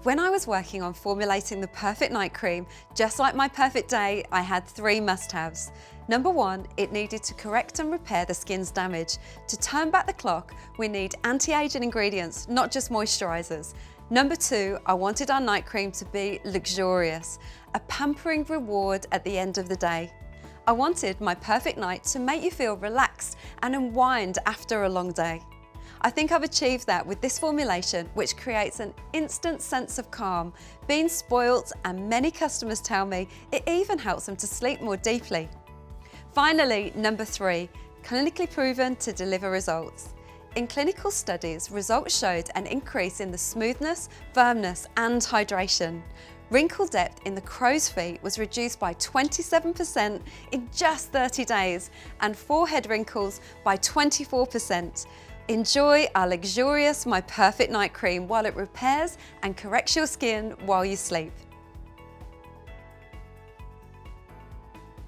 When I was working on formulating the perfect night cream, just like my perfect day, I had 3 must-haves. Number 1, it needed to correct and repair the skin's damage. To turn back the clock, we need anti-aging ingredients, not just moisturisers. Number 2, I wanted our night cream to be luxurious, a pampering reward at the end of the day. I wanted my perfect night to make you feel relaxed and unwind after a long day. I think I've achieved that with this formulation, which creates an instant sense of calm, being spoilt, and many customers tell me it even helps them to sleep more deeply. Finally, number 3, clinically proven to deliver results. In clinical studies, results showed an increase in the smoothness, firmness, and hydration. Wrinkle depth in the crow's feet was reduced by 27% in just 30 days, and forehead wrinkles by 24%. Enjoy our luxurious My Perfect Night Cream while it repairs and corrects your skin while you sleep.